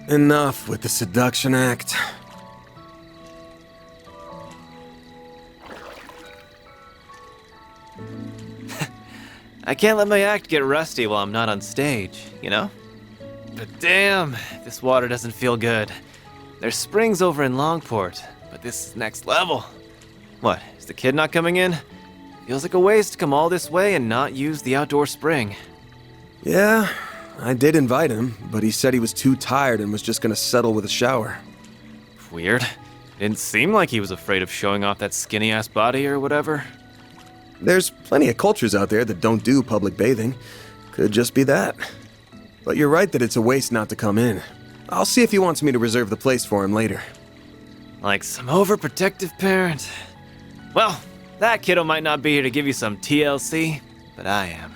Enough with the seduction act. I can't let my act get rusty while I'm not on stage, you know? But damn, this water doesn't feel good. There's springs over in Longport, but this is next level. What, is the kid not coming in? Feels like a waste to come all this way and not use the outdoor spring. Yeah, I did invite him, but he said he was too tired and was just gonna settle with a shower. Weird. Didn't seem like he was afraid of showing off that skinny-ass body or whatever. There's plenty of cultures out there that don't do public bathing. Could just be that. But you're right that it's a waste not to come in. I'll see if he wants me to reserve the place for him later. Like some overprotective parent. Well, that kiddo might not be here to give you some TLC, but I am.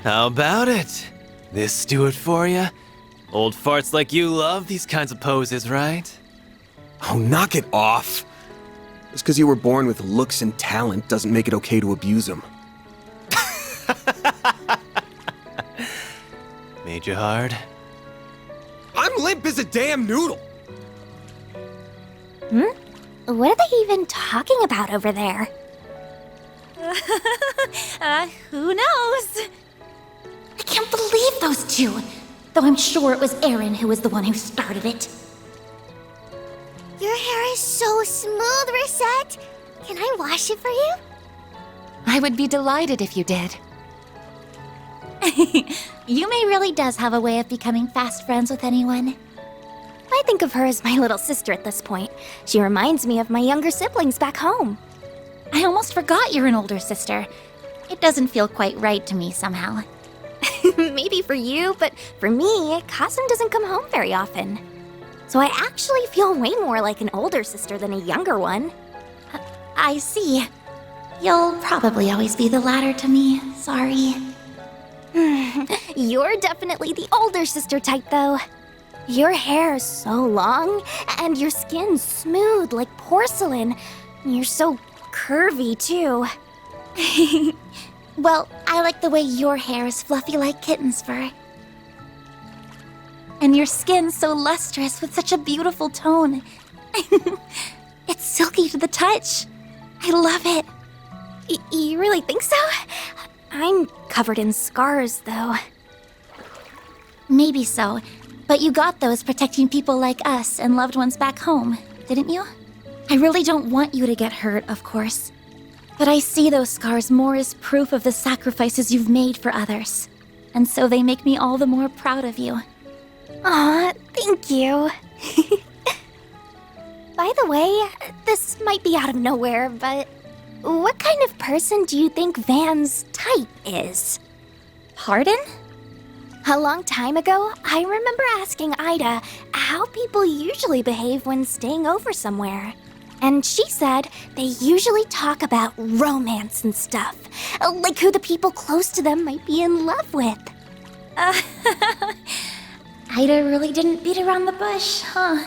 How about it? This do it for you? Old farts like you love these kinds of poses, right? Oh, knock it off! Just because you were born with looks and talent doesn't make it okay to abuse them. Made you hard? I'm limp as a damn noodle! What are they even talking about over there? Who knows? I can't believe those two! Though I'm sure it was Aaron who was the one who started it. Your hair is so smooth, Reset. Can I wash it for you? I would be delighted if you did. Yume really does have a way of becoming fast friends with anyone. I think of her as my little sister at this point. She reminds me of my younger siblings back home. I almost forgot you're an older sister. It doesn't feel quite right to me somehow. Maybe for you, but for me, Kasum doesn't come home very often. So I actually feel way more like an older sister than a younger one. I see. You'll probably always be the latter to me. Sorry. You're definitely the older sister type, though. Your hair is so long, and your skin's smooth like porcelain. You're so curvy, too. Well, I like the way your hair is fluffy like kitten's fur. And your skin's so lustrous with such a beautiful tone. It's silky to the touch. I love it. You really think so? I'm covered in scars, though. Maybe so, but you got those protecting people like us and loved ones back home, didn't you? I really don't want you to get hurt, of course. But I see those scars more as proof of the sacrifices you've made for others. And so they make me all the more proud of you. Aw, thank you. By the way, this might be out of nowhere, but what kind of person do you think Van's type is? Pardon? A long time ago, I remember asking Ida how people usually behave when staying over somewhere. And she said they usually talk about romance and stuff, like who the people close to them might be in love with. Ida really didn't beat around the bush, huh?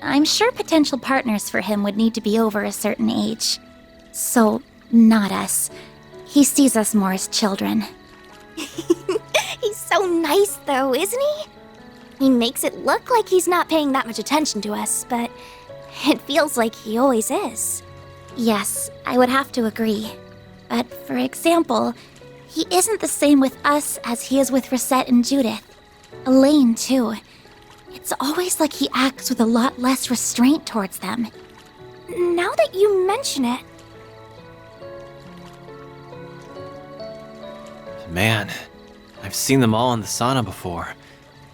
I'm sure potential partners for him would need to be over a certain age. So, not us. He sees us more as children. He's so nice, though, isn't he? He makes it look like he's not paying that much attention to us, but it feels like he always is. Yes, I would have to agree. But for example, he isn't the same with us as he is with Reset and Judith. Elaine, too. It's always like he acts with a lot less restraint towards them. Now that you mention it... Man, I've seen them all in the sauna before.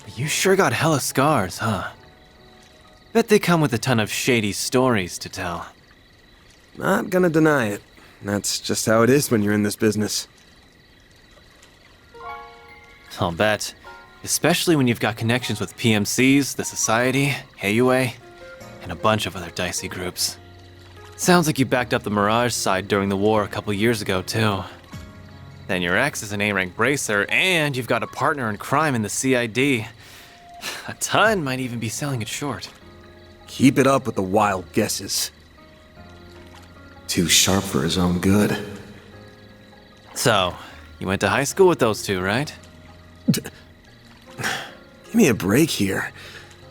But you sure got hella scars, huh? Bet they come with a ton of shady stories to tell. Not gonna deny it. That's just how it is when you're in this business. I'll bet. Especially when you've got connections with PMCs, the Society, Heiyue, and a bunch of other dicey groups. Sounds like you backed up the Mirage side during the war a couple years ago, too. Then your ex is an A-rank bracer, and you've got a partner in crime in the CID. A ton might even be selling it short. Keep it up with the wild guesses. Too sharp for his own good. So, you went to high school with those two, right? Give me a break here.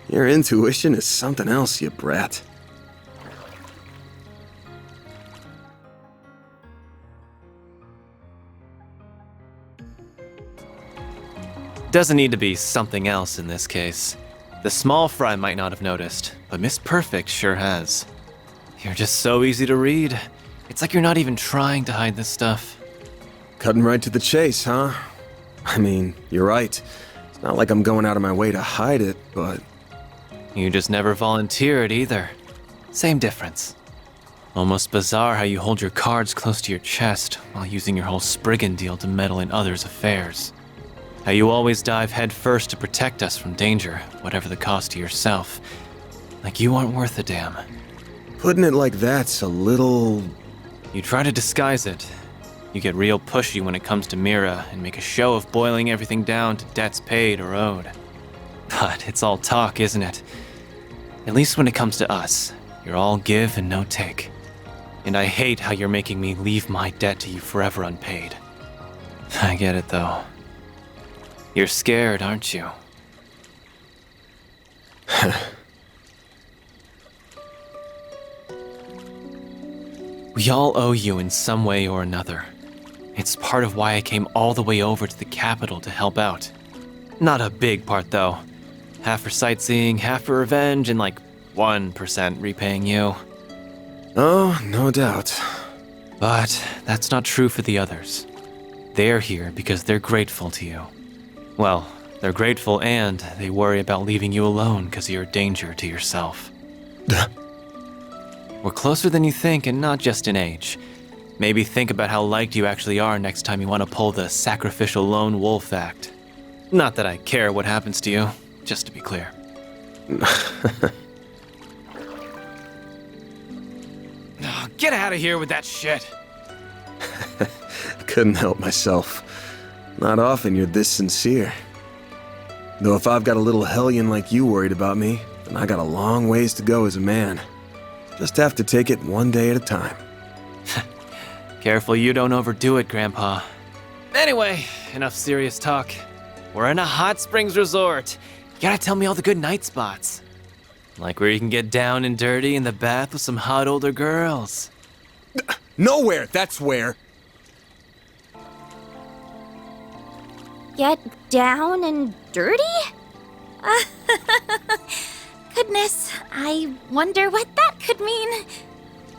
Your intuition is something else, you brat. Doesn't need to be something else in this case. The small fry might not have noticed, but Miss Perfect sure has. You're just so easy to read. It's like you're not even trying to hide this stuff. Cutting right to the chase, huh? I mean, you're right. It's not like I'm going out of my way to hide it, but... You just never volunteered either. Same difference. Almost bizarre how you hold your cards close to your chest while using your whole Spriggan deal to meddle in others' affairs. How you always dive headfirst to protect us from danger, whatever the cost to yourself. Like you aren't worth a damn. Putting it like that's a little... You try to disguise it. You get real pushy when it comes to Mira and make a show of boiling everything down to debts paid or owed. But it's all talk, isn't it? At least when it comes to us, you're all give and no take. And I hate how you're making me leave my debt to you forever unpaid. I get it though. You're scared, aren't you? We all owe you in some way or another. It's part of why I came all the way over to the capital to help out. Not a big part though. Half for sightseeing, half for revenge, and like 1% repaying you. Oh, no doubt. But that's not true for the others. They're here because they're grateful to you. Well, they're grateful and they worry about leaving you alone because you're a danger to yourself. We're closer than you think, and not just in age. Maybe think about how liked you actually are next time you want to pull the sacrificial lone wolf act. Not that I care what happens to you, just to be clear. Oh, get out of here with that shit! Couldn't help myself. Not often you're this sincere. Though if I've got a little hellion like you worried about me, then I got a long ways to go as a man. Just have to take it one day at a time. Careful you don't overdo it, Grandpa. Anyway, enough serious talk. We're in a hot springs resort. You gotta tell me all the good night spots. Like where you can get down and dirty in the bath with some hot older girls. Nowhere, that's where. Get down and dirty? Goodness, I wonder what that could mean.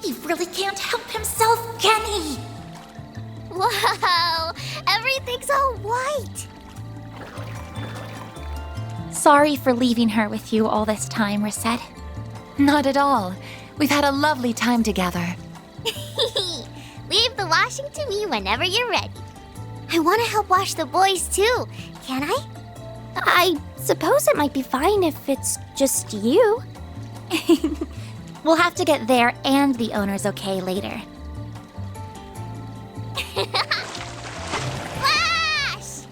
He really can't help himself, can he? Wow, everything's all white. Sorry for leaving her with you all this time, Reset. Not at all. We've had a lovely time together. Leave the washing to me whenever you're ready. I want to help wash the boys too. Can I? I suppose it might be fine if it's just you. We'll have to get there and the owner's okay later. Flash!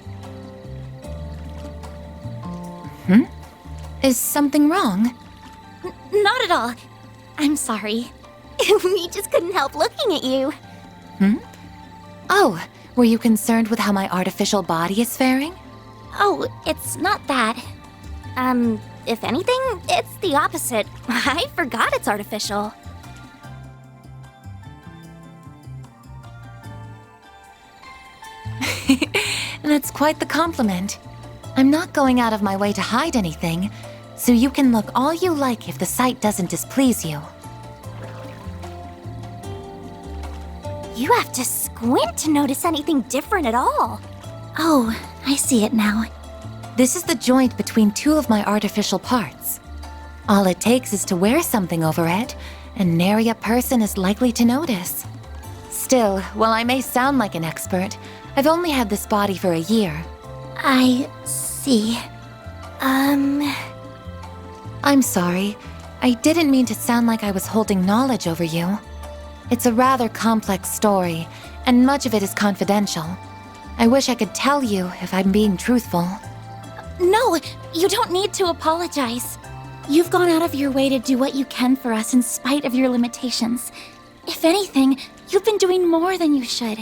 Is something wrong? Not at all. I'm sorry. We just couldn't help looking at you. Oh, were you concerned with how my artificial body is faring? Oh, it's not that. If anything, it's the opposite. I forgot it's artificial. That's quite the compliment. I'm not going out of my way to hide anything, so you can look all you like if the sight doesn't displease you. You have to squint to notice anything different at all. Oh, I see it now. This is the joint between two of my artificial parts. All it takes is to wear something over it, and nary a person is likely to notice. Still, while I may sound like an expert, I've only had this body for a year. I see. I'm sorry. I didn't mean to sound like I was holding knowledge over you. It's a rather complex story, and much of it is confidential. I wish I could tell you if I'm being truthful. No, you don't need to apologize. You've gone out of your way to do what you can for us in spite of your limitations. If anything, you've been doing more than you should.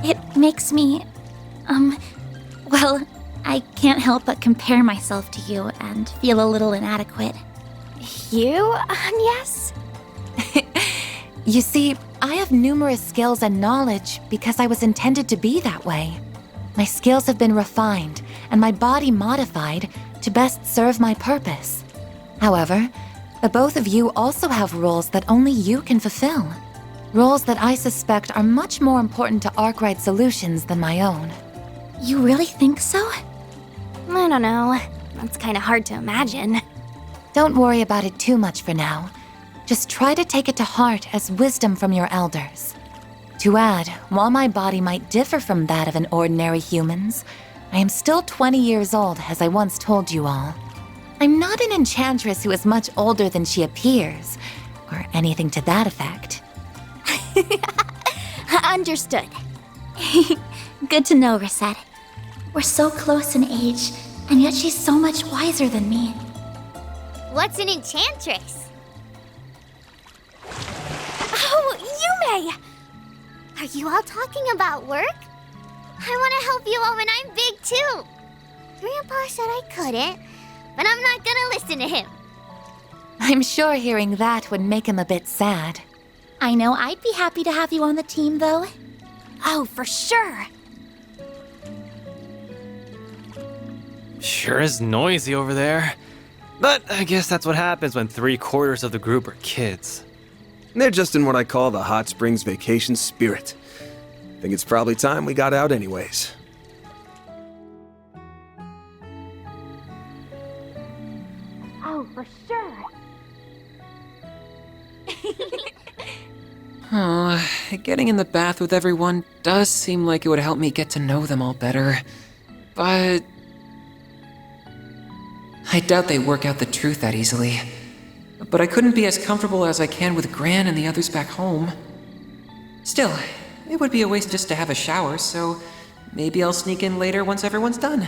It makes me, well, I can't help but compare myself to you and feel a little inadequate. You, yes? You see, I have numerous skills and knowledge because I was intended to be that way. My skills have been refined and my body modified to best serve my purpose. However, the both of you also have roles that only you can fulfill. Roles that I suspect are much more important to Arkwright solutions than my own. You really think so? I don't know. That's kind of hard to imagine. Don't worry about it too much for now. Just try to take it to heart as wisdom from your elders. To add, while my body might differ from that of an ordinary human's, I am still 20 years old, as I once told you all. I'm not an enchantress who is much older than she appears, or anything to that effect. Understood. Good to know, Rosette. We're so close in age, and yet she's so much wiser than me. What's an enchantress? Oh, Yume! Are you all talking about work? I want to help you all when I'm big too. Grandpa said I couldn't, but I'm not gonna listen to him. I'm sure hearing that would make him a bit sad. I know I'd be happy to have you on the team, though. Oh, for sure. Sure is noisy over there. But I guess that's what happens when 3/4 of the group are kids. They're just in what I call the Hot Springs vacation spirit. Think it's probably time we got out anyways. Oh, for sure. Oh, getting in the bath with everyone does seem like it would help me get to know them all better. But I doubt they work out the truth that easily. But I couldn't be as comfortable as I can with Gran and the others back home. Still, it would be a waste just to have a shower, so maybe I'll sneak in later once everyone's done.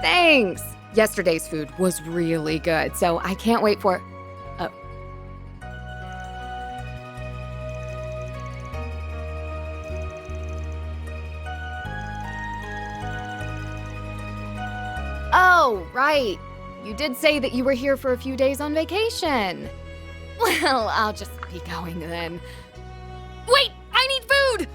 Thanks! Yesterday's food was really good, so I can't wait for... Oh, right. You did say that you were here for a few days on vacation. Well, I'll just be going then. Wait! I need food!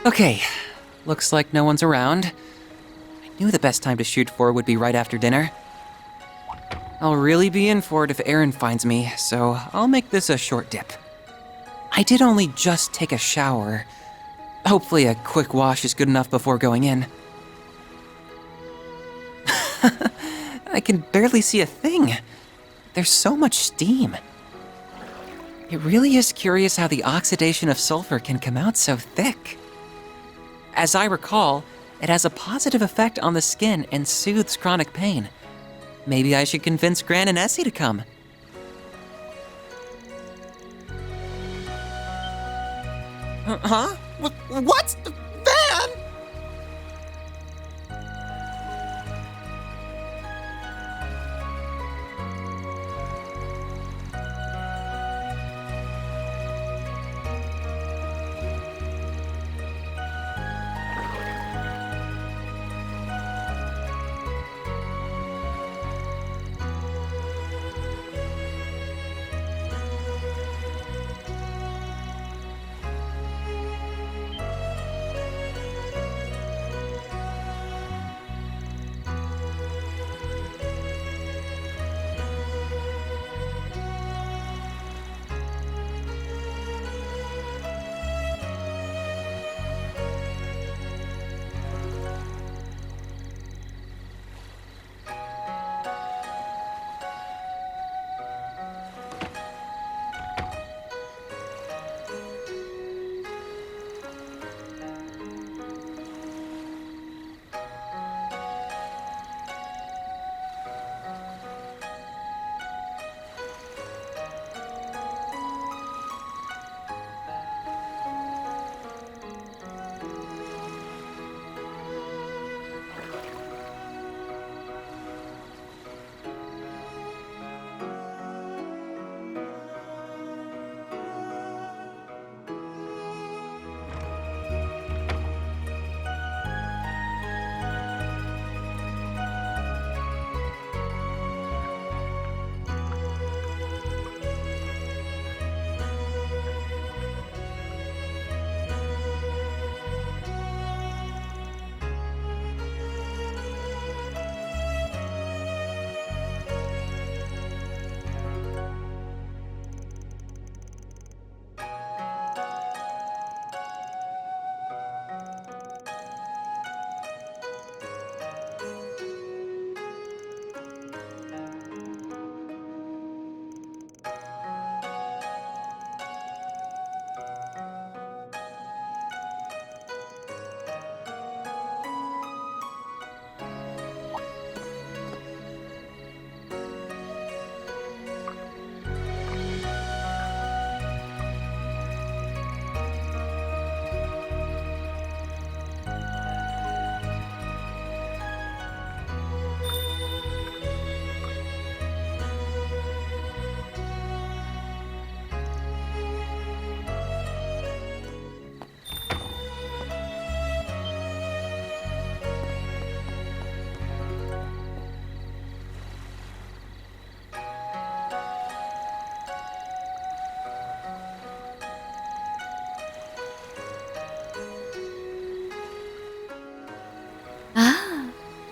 Okay, looks like no one's around. I knew the best time to shoot for would be right after dinner. I'll really be in for it if Aaron finds me, so I'll make this a short dip. I did only just take a shower. Hopefully a quick wash is good enough before going in. I can barely see a thing. There's so much steam. It really is curious how the oxidation of sulfur can come out so thick. As I recall, it has a positive effect on the skin and soothes chronic pain. Maybe I should convince Gran and Essie to come. Huh? What? Van?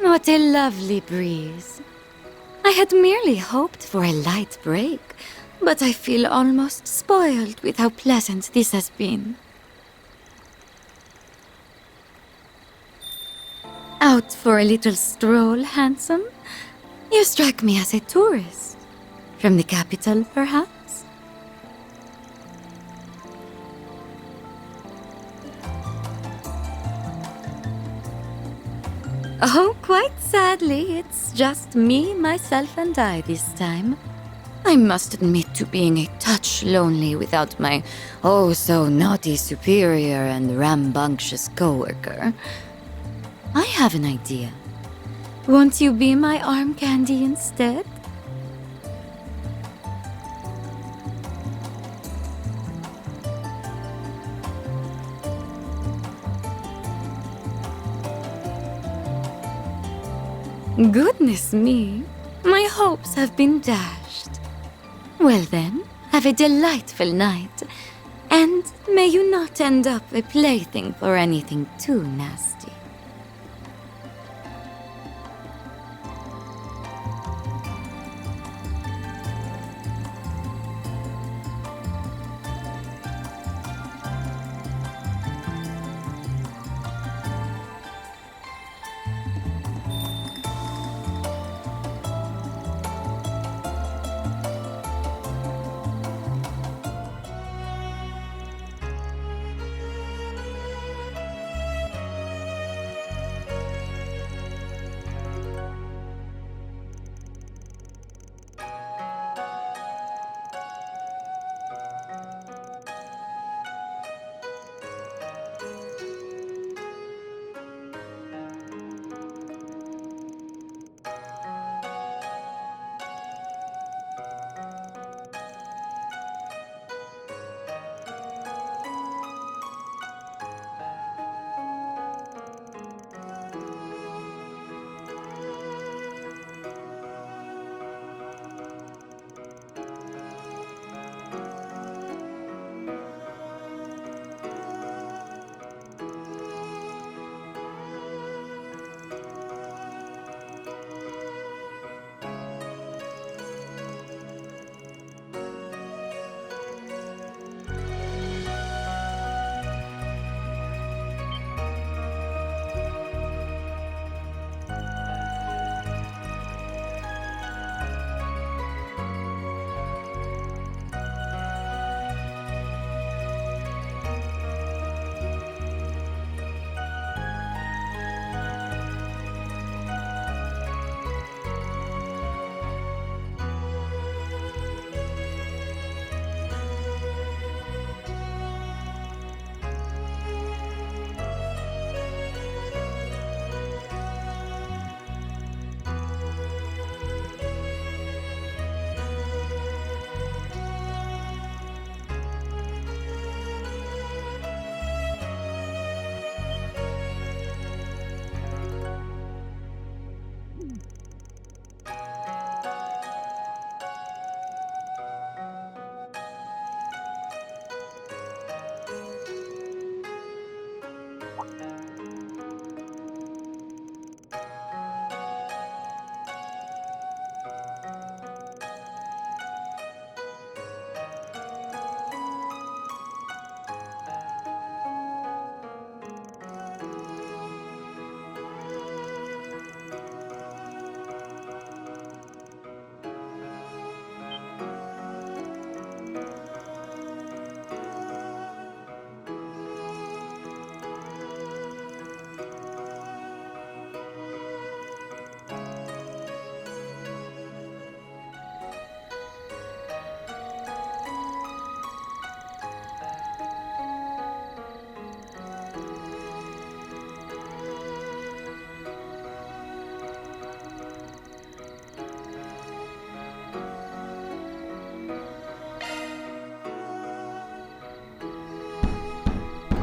What a lovely breeze. I had merely hoped for a light break, but I feel almost spoiled with how pleasant this has been. Out for a little stroll, handsome? You strike me as a tourist. From the capital, perhaps? Oh, quite sadly, it's just me, myself, and I this time. I must admit to being a touch lonely without my oh-so-naughty superior and rambunctious coworker. I have an idea. Won't you be my arm candy instead? Goodness me, my hopes have been dashed. Well then, have a delightful night, and May you not end up a plaything for anything too nasty.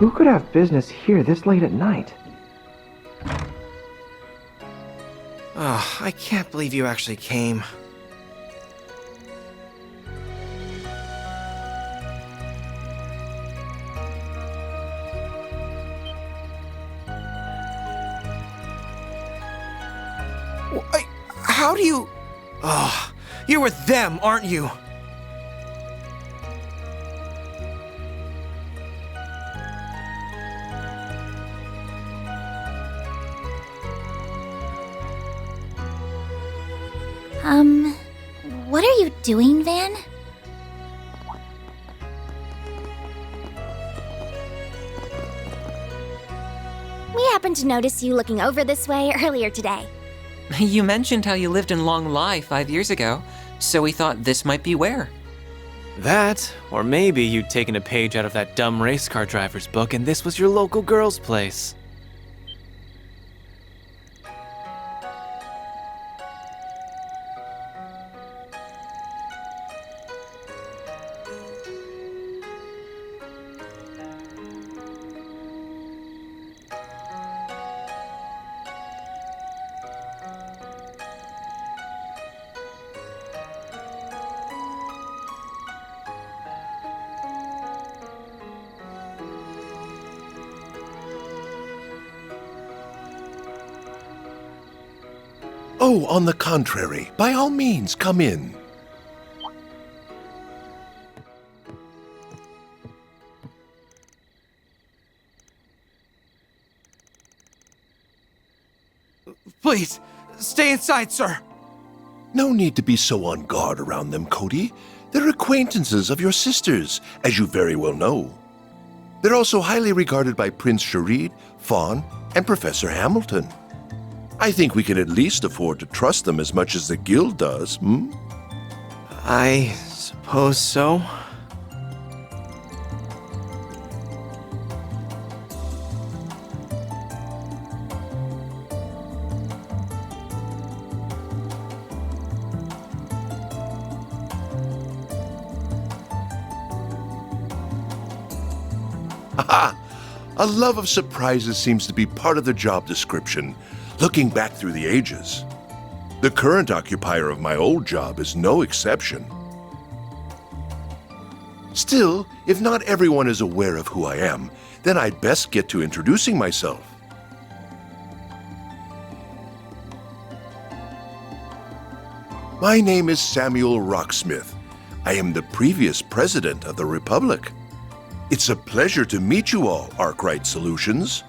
Who could have business here this late at night? Oh, I can't believe you actually came. How do you... Oh, you're with them, aren't you? What are you doing, Van? We happened to notice you looking over this way earlier today. You mentioned how you lived in Longlai 5 years ago, so we thought this might be where. That, or maybe you'd taken a page out of that dumb race car driver's book and this was your local girl's place. No, on the contrary. By all means, come in. Please, stay inside, sir. No need to be so on guard around them, Cody. They're acquaintances of your sisters, as you very well know. They're also highly regarded by Prince Sharid, Fawn, and Professor Hamilton. I think we can at least afford to trust them as much as the guild does, I suppose so. Haha! A love of surprises seems to be part of the job description, looking back through the ages. The current occupier of my old job is no exception. Still, if not everyone is aware of who I am, then I'd best get to introducing myself. My name is Samuel Rocksmith. I am the previous president of the Republic. It's a pleasure to meet you all, Arkwright Solutions.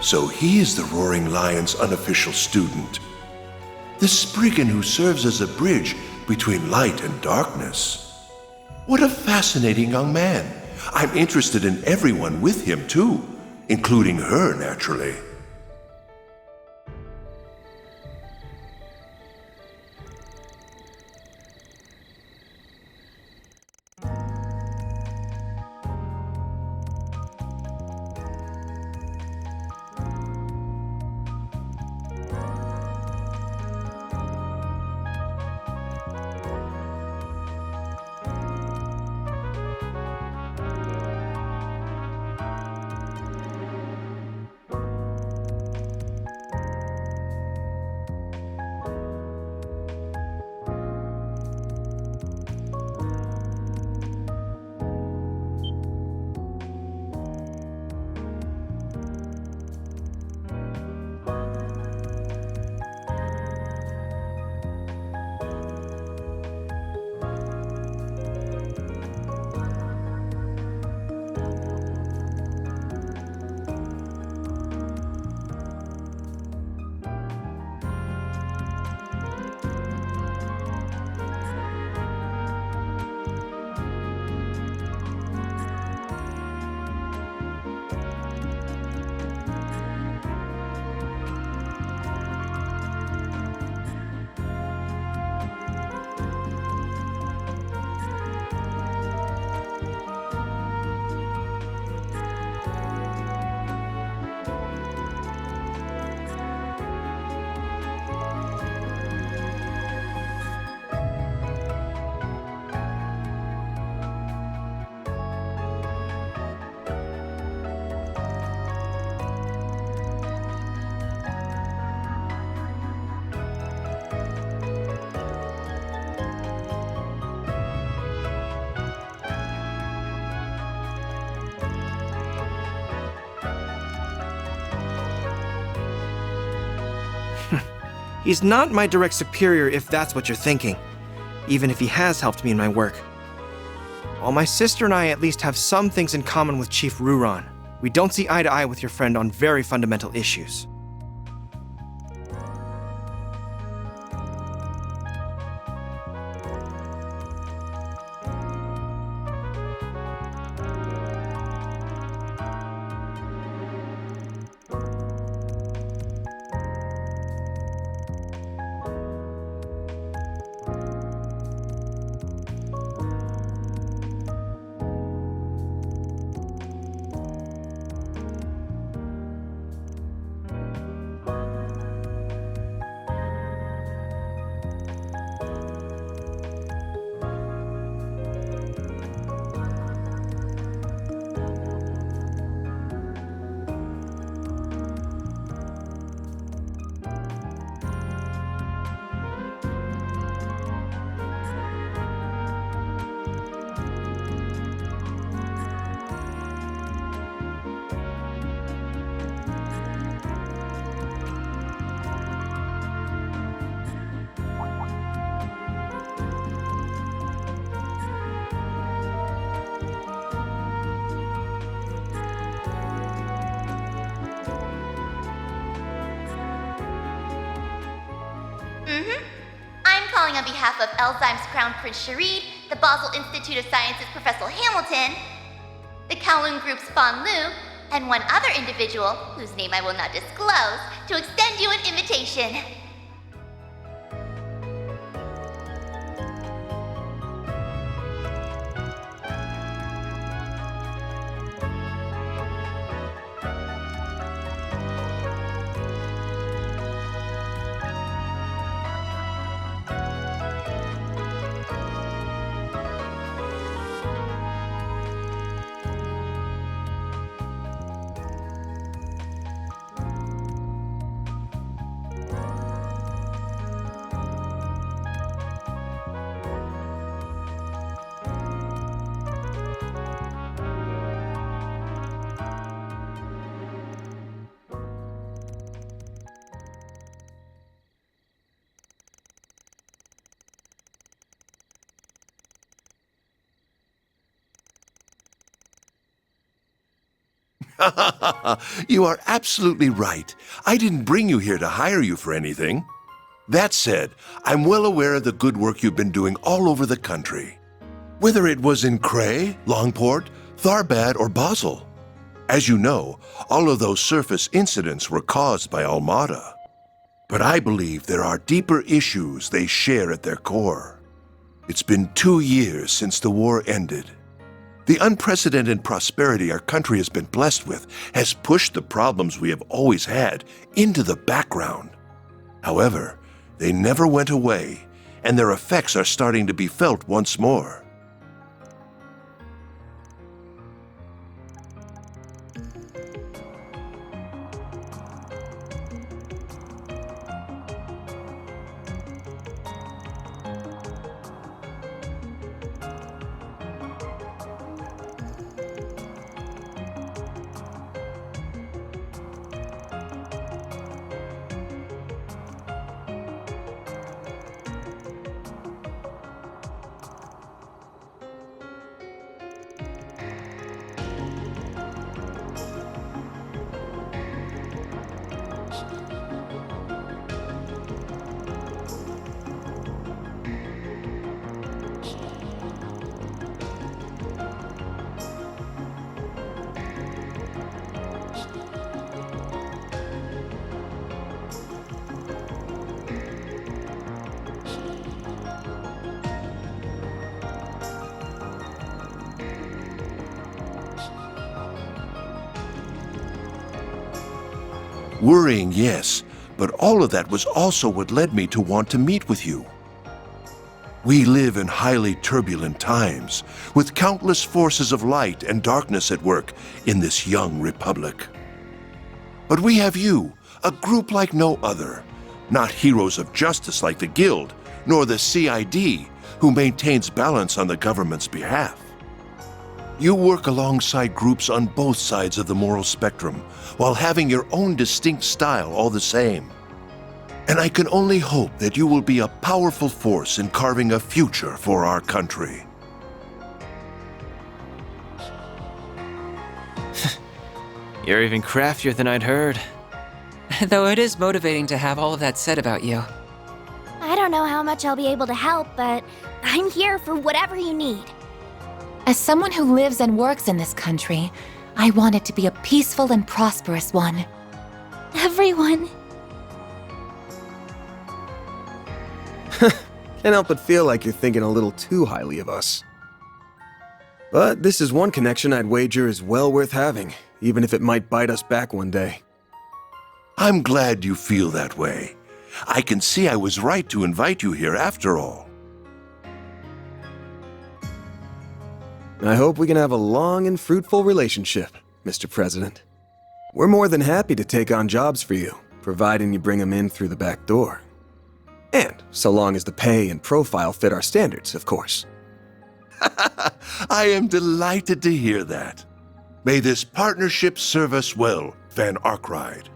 So he is the Roaring Lion's unofficial student. The Spriggan who serves as a bridge between light and darkness. What a fascinating young man. I'm interested in everyone with him too, including her, naturally. He's not my direct superior if that's what you're thinking, even if he has helped me in my work. While my sister and I at least have some things in common with Chief Ruron, we don't see eye to eye with your friend on very fundamental issues. I'm calling on behalf of Elzheim's Crown Prince Sharid, the Basel Institute of Sciences Professor Hamilton, the Kowloon Group's Fan Lu, and one other individual, whose name I will not disclose, to extend you an invitation. You are absolutely right. I didn't bring you here to hire you for anything. That said, I'm well aware of the good work you've been doing all over the country. Whether it was in Cray, Longport, Tharbad, or Basel. As you know, all of those surface incidents were caused by Almada. But I believe there are deeper issues they share at their core. It's been 2 years since the war ended. The unprecedented prosperity our country has been blessed with has pushed the problems we have always had into the background. However, they never went away, and their effects are starting to be felt once more. Worrying, yes, but all of that was also what led me to want to meet with you. We live in highly turbulent times, with countless forces of light and darkness at work in this young republic. But we have you, a group like no other, not heroes of justice like the Guild, nor the CID, who maintains balance on the government's behalf. You work alongside groups on both sides of the moral spectrum, while having your own distinct style all the same. And I can only hope that you will be a powerful force in carving a future for our country. You're even craftier than I'd heard. Though it is motivating to have all of that said about you. I don't know how much I'll be able to help, but I'm here for whatever you need. As someone who lives and works in this country, I want it to be a peaceful and prosperous one. Everyone. Can't help but feel like you're thinking a little too highly of us. But this is one connection I'd wager is well worth having, even if it might bite us back one day. I'm glad you feel that way. I can see I was right to invite you here after all. I hope we can have a long and fruitful relationship, Mr. President. We're more than happy to take on jobs for you, providing you bring them in through the back door. And so long as the pay and profile fit our standards, of course. I am delighted to hear that. May this partnership serve us well, Van Arkride.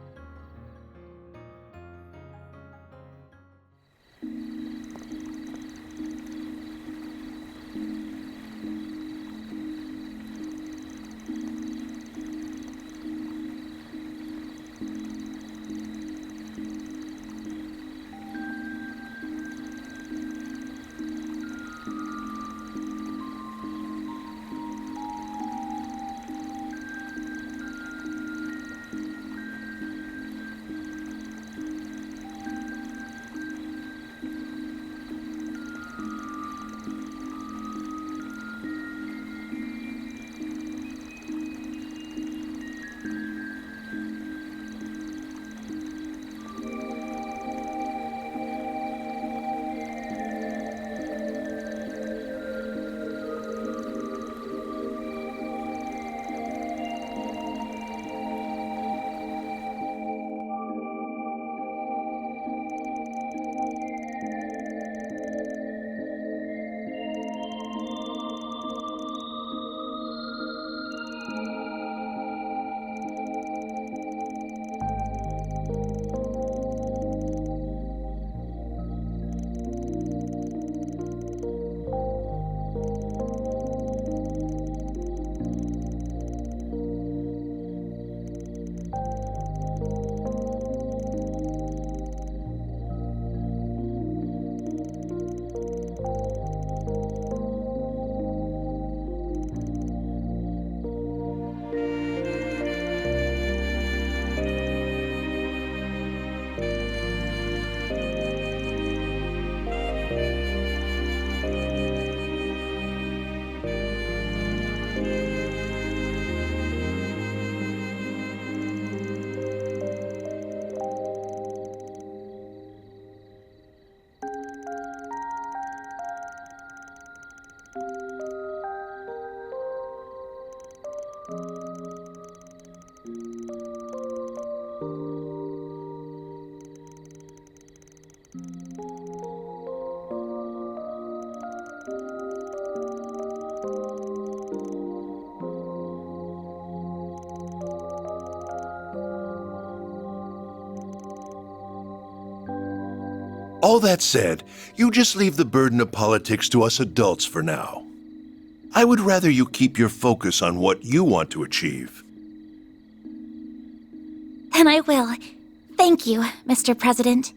All that said, you just leave the burden of politics to us adults for now. I would rather you keep your focus on what you want to achieve. And I will. Thank you, Mr. President.